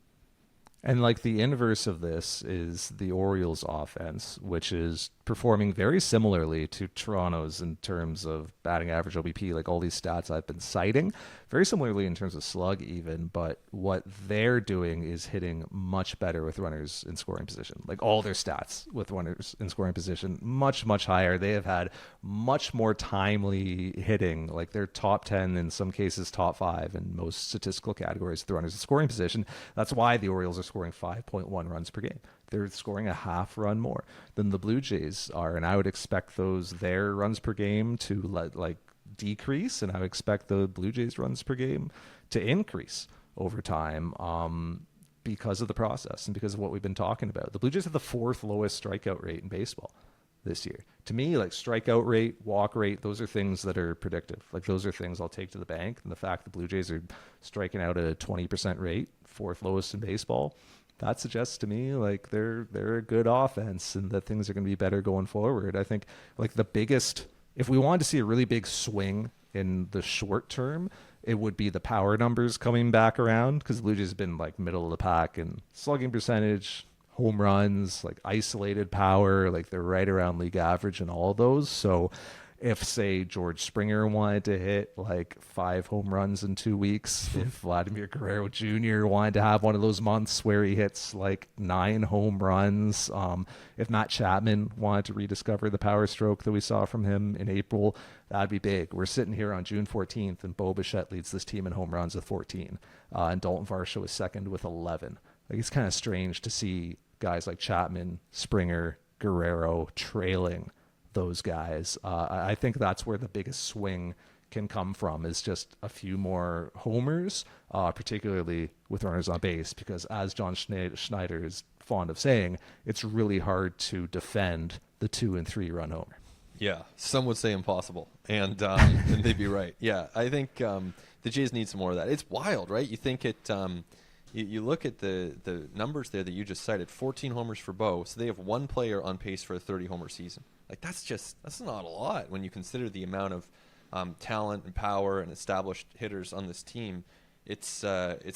And like the inverse of this is the Orioles offense, which is performing very similarly to Toronto's in terms of batting average, OBP, like all these stats I've been citing, very similarly in terms of slug even, but what they're doing is hitting much better with runners in scoring position. Like all their stats with runners in scoring position, much, much higher. They have had much more timely hitting, like they're top 10, in some cases top 5 in most statistical categories with the runners in scoring position. That's why the Orioles are scoring 5.1 runs per game. They're scoring a half run more than the Blue Jays are, and I would expect their runs per game to decrease, and I would expect the Blue Jays runs per game to increase over time because of the process and because of what we've been talking about. The Blue Jays have the 4th lowest strikeout rate in baseball this year. To me, like strikeout rate, walk rate, those are things that are predictive. Like those are things I'll take to the bank. And the fact the Blue Jays are striking out at a 20% rate, 4th lowest in baseball, that suggests to me like they're a good offense and that things are going to be better going forward. I think like the biggest, if we wanted to see a really big swing in the short term, it would be the power numbers coming back around, because the Blue Jays have been like middle of the pack in slugging percentage, home runs, like isolated power, like they're right around league average in all of those. So if, say, George Springer wanted to hit like 5 home runs in 2 weeks, if Vladimir Guerrero Jr. wanted to have one of those months where he hits like 9 home runs, if Matt Chapman wanted to rediscover the power stroke that we saw from him in April, that'd be big. We're sitting here on June 14th, and Bo Bichette leads this team in home runs with 14, and Dalton Varsho is second with 11. Like, it's kind of strange to see guys like Chapman, Springer, Guerrero trailing those guys. I think that's where the biggest swing can come from, is just a few more homers, particularly with runners on base, because as John Schneider is fond of saying, it's really hard to defend the 2 and 3 run homer. Yeah, some would say impossible, and they'd be right. Yeah, I think the Jays need some more of that. It's wild, right? You think it. You look at the numbers there that you just cited, 14 homers for Bo, so they have one player on pace for a 30-homer season. Like that's not a lot when you consider the amount of talent and power and established hitters on this team. It's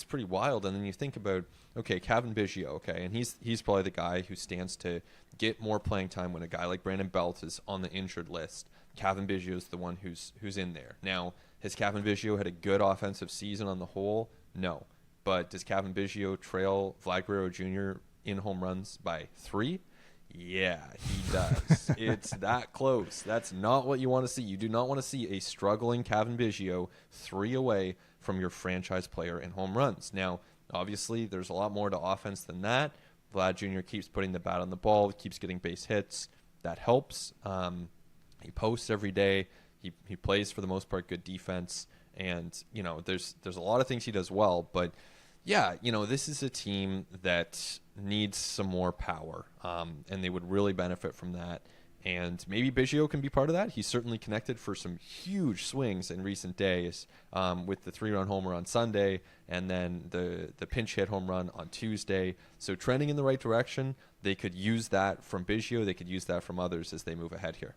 pretty wild. And then you think about, okay, Cavan Biggio, okay, and he's probably the guy who stands to get more playing time when a guy like Brandon Belt is on the injured list. Cavan Biggio is the one who's in there. Now, has Cavan Biggio had a good offensive season on the whole? No. But does Cavan Biggio trail Vlad Guerrero Jr. in home runs by 3? Yeah, he does. It's that close. That's not what you want to see. You do not want to see a struggling Cavan Biggio 3 away from your franchise player in home runs. Now, obviously, there's a lot more to offense than that. Vlad Jr. keeps putting the bat on the ball, keeps getting base hits. That helps. He posts every day. He plays, for the most part, good defense. And, there's a lot of things he does well, but yeah, this is a team that needs some more power, and they would really benefit from that. And maybe Biggio can be part of that. He's certainly connected for some huge swings in recent days, with the 3-run homer on Sunday and then the pinch hit home run on Tuesday. So trending in the right direction. They could use that from Biggio. They could use that from others as they move ahead here.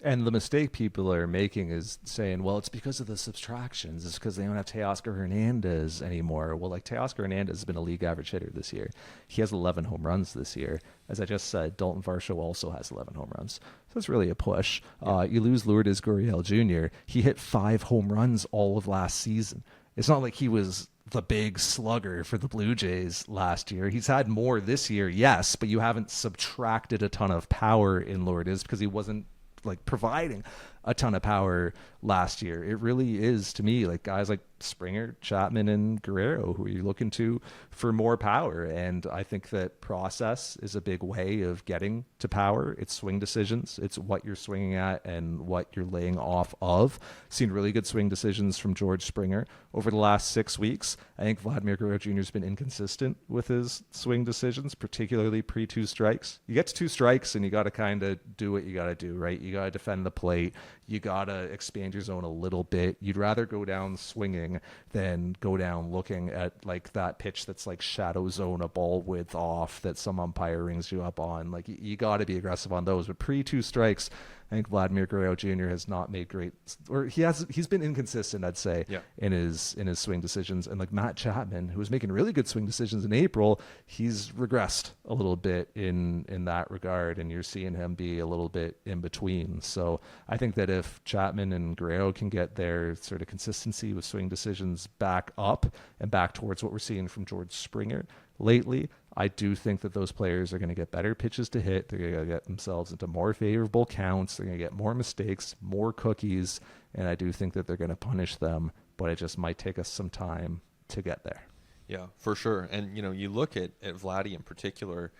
And the mistake people are making is saying, well, it's because of the subtractions. It's because they don't have Teoscar Hernandez anymore. Well, like Teoscar Hernandez has been a league average hitter this year. He has 11 home runs this year. As I just said, Dalton Varsho also has 11 home runs. So it's really a push. Yeah. You lose Lourdes Gurriel Jr. He hit 5 home runs all of last season. It's not like he was the big slugger for the Blue Jays last year. He's had more this year, yes, but you haven't subtracted a ton of power in Lourdes because he wasn't like providing a ton of power last year. It really is, to me, like guys like Springer, Chapman, and Guerrero who are you looking to for more power. And I think that process is a big way of getting to power. It's swing decisions. It's what you're swinging at and what you're laying off of. Seen really good swing decisions from George Springer over the last 6 weeks. I think Vladimir Guerrero Jr. has been inconsistent with his swing decisions, particularly pre-2 strikes. You get to 2 strikes and you got to kind of do what you got to do, right? You got to defend the plate. you gotta expand your zone a little bit. You'd rather go down swinging than go down looking at like that pitch that's like shadow zone, a ball width off that some umpire rings you up on. Like you got to be aggressive on those. But pre 2 strikes, I think Vladimir Guerrero Jr. has not made great, or he's been inconsistent, I'd say, in his swing decisions. And like Matt Chapman, who was making really good swing decisions in April, he's regressed a little bit in that regard, and you're seeing him be a little bit in between. So I think that if Chapman and Guerrero can get their sort of consistency with swing decisions back up and back towards what we're seeing from George Springer lately, I do think that those players are going to get better pitches to hit. They're going to get themselves into more favorable counts. They're going to get more mistakes, more cookies, and I do think that they're going to punish them, but it just might take us some time to get there. Yeah, for sure. And, you look at Vladdy in particular,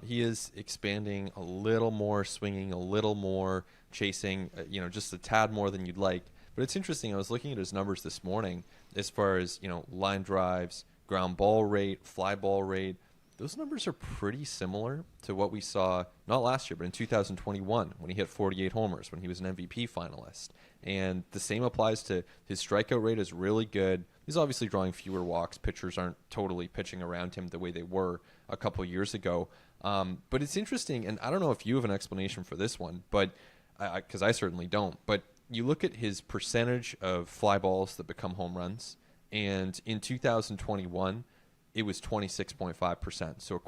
he is expanding a little more, swinging a little more, chasing, just a tad more than you'd like. But it's interesting. I was looking at his numbers this morning as far as, line drives, ground ball rate, fly ball rate. Those numbers are pretty similar to what we saw, not last year, but in 2021 when he hit 48 homers, when he was an MVP finalist. And the same applies to his strikeout rate is really good. He's obviously drawing fewer walks. Pitchers aren't totally pitching around him the way they were a couple years ago. But it's interesting, and I don't know if you have an explanation for this one, but because I certainly don't. But you look at his percentage of fly balls that become home runs, and in 2021, it was 26.5%. So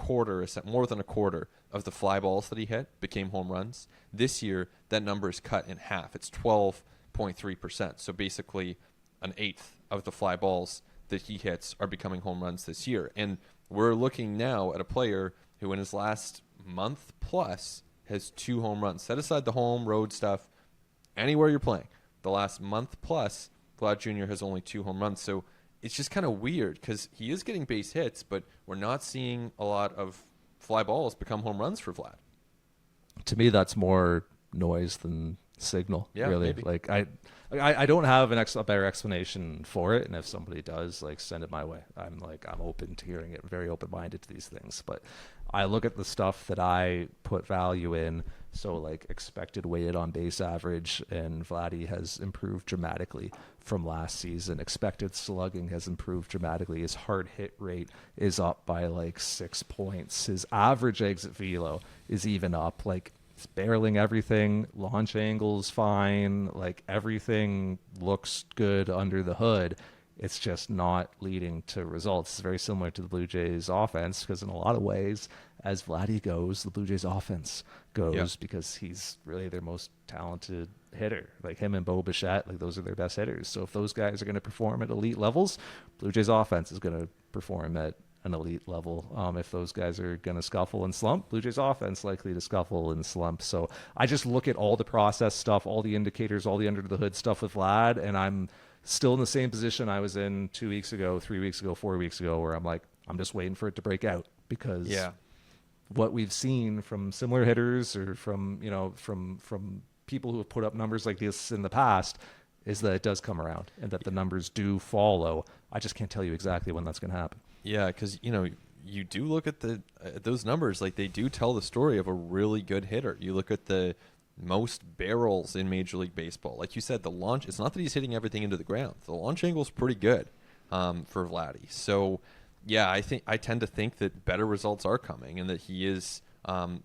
more than a quarter of the fly balls that he hit became home runs. This year, that number is cut in half. It's 12.3%. So basically an eighth of the fly balls that he hits are becoming home runs this year. And we're looking now at a player who in his last month plus has 2 home runs. Set aside the home road stuff, anywhere you're playing. The last month plus, Vlad Jr. has only 2 home runs. So it's just kind of weird because he is getting base hits, but we're not seeing a lot of fly balls become home runs for Vlad. To me, that's more noise than signal, really. Maybe. Like I don't have a better explanation for it, and if somebody does, like, send it my way. I'm open to hearing it. I'm very open-minded to these things, but I look at the stuff that I put value in. So like expected weighted on base average, and Vladdy has improved dramatically from last season. Expected slugging has improved dramatically. His hard hit rate is up by like 6 points. His average exit velo is even up. Like, he's barreling everything. Launch angle's fine. Like, everything looks good under the hood. It's just not leading to results. It's very similar to the Blue Jays offense, because in a lot of ways, as Vladdy goes, the Blue Jays offense goes, because he's really their most talented hitter. Like, him and Bo Bichette, like, those are their best hitters. So if those guys are going to perform at elite levels, Blue Jays offense is going to perform at an elite level. If those guys are going to scuffle and slump, Blue Jays offense likely to scuffle and slump. So I just look at all the process stuff, all the indicators, all the under the hood stuff with Vlad, and I'm still in the same position I was in 2 weeks ago, 3 weeks ago, 4 weeks ago, where I'm like, I'm just waiting for it to break out, because what we've seen from similar hitters or from people who have put up numbers like this in the past is that it does come around and that the numbers do follow. I just can't tell you exactly when that's going to happen. Yeah, because, you do look at those numbers, like, they do tell the story of a really good hitter. You look at the most barrels in Major League Baseball. Like you said, the launch, it's not that he's hitting everything into the ground. The launch angle is pretty good for Vladdy. So, yeah, I tend to think that better results are coming, and that he is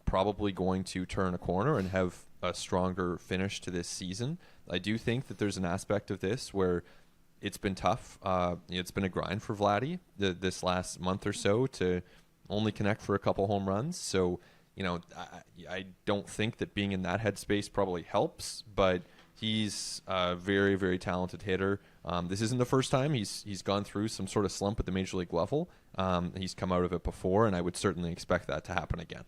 probably going to turn a corner and have a stronger finish to this season. I do think that there's an aspect of this where it's been tough. It's been a grind for Vladdy this last month or so to only connect for a couple home runs. So, I don't think that being in that headspace probably helps, but he's a very, very talented hitter. This isn't the first time he's gone through some sort of slump at the Major League level. He's come out of it before, and I would certainly expect that to happen again.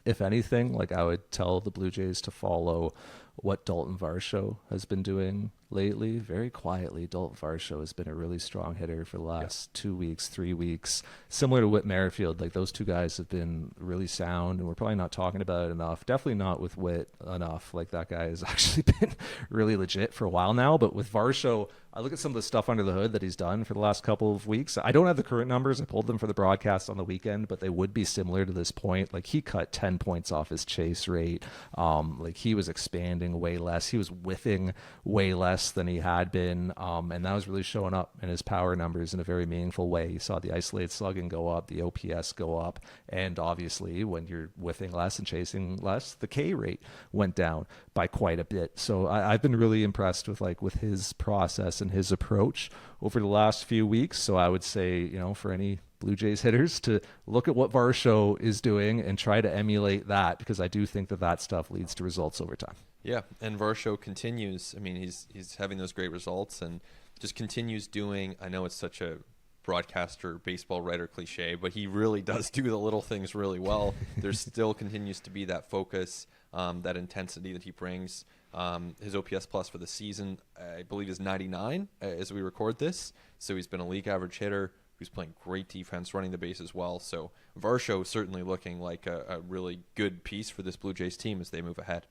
If anything, like, I would tell the Blue Jays to follow what Dalton Varsho has been doing lately. Very quietly, Dalton Varsho has been a really strong hitter for the last 2 weeks, 3 weeks. Similar to Whit Merrifield, like, those two guys have been really sound, and we're probably not talking about it enough. Definitely not with Whit enough. Like, that guy has actually been really legit for a while now. But with Varsho, I look at some of the stuff under the hood that he's done for the last couple of weeks. I don't have the current numbers. I pulled them for the broadcast on the weekend, but they would be similar to this point. Like, he cut 10 points off his chase rate. Like, he was expanding grinding way less. He was whiffing way less than he had been. And that was really showing up in his power numbers in a very meaningful way. You saw the isolated slugging go up, the OPS go up. And obviously, when you're whiffing less and chasing less, the K rate went down by quite a bit. So I've been really impressed with his process and his approach over the last few weeks. So I would say, for any Blue Jays hitters to look at what Varsho is doing and try to emulate that, because I do think that stuff leads to results over time. Yeah, and Varsho continues. I mean, he's having those great results and just continues doing. I know it's such a broadcaster, baseball writer cliche, but he really does do the little things really well. There still continues to be that focus, that intensity that he brings. His OPS plus for the season, I believe, is 99 as we record this. So he's been a league average hitter who's playing great defense, running the base as well. So Varsho certainly looking like a really good piece for this Blue Jays team as they move ahead.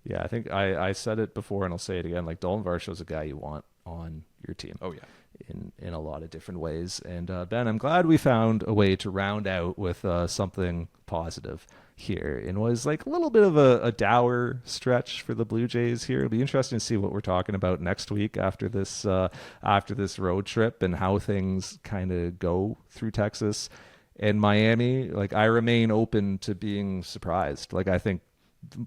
Yeah, I think I said it before and I'll say it again. Like, Dalton Varsho's a guy you want on your team. Oh, yeah. In a lot of different ways. And Ben, I'm glad we found a way to round out with something positive here. And was like a little bit of a dour stretch for the Blue Jays here. It'll be interesting to see what we're talking about next week after this road trip and how things kind of go through Texas and Miami. Like, I remain open to being surprised. Like, I think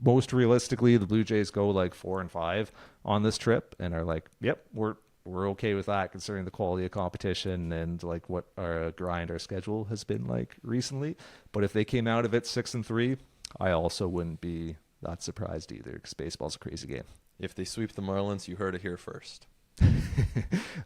most realistically, the Blue Jays go like 4-5 on this trip and are like, yep, we're okay with that considering the quality of competition and like what our schedule has been like recently. But if they came out of it 6-3, I also wouldn't be that surprised either, because baseball's a crazy game. If they sweep the Marlins, you heard it here first.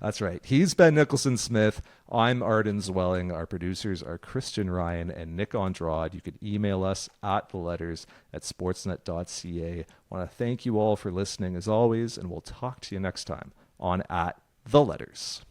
That's right. He's Ben Nicholson-Smith. I'm Arden Zwelling. Our producers are Christian Ryan and Nick Andrade. You could email us at theletters@sportsnet.ca. I want to thank you all for listening as always, and we'll talk to you next time on At The Letters.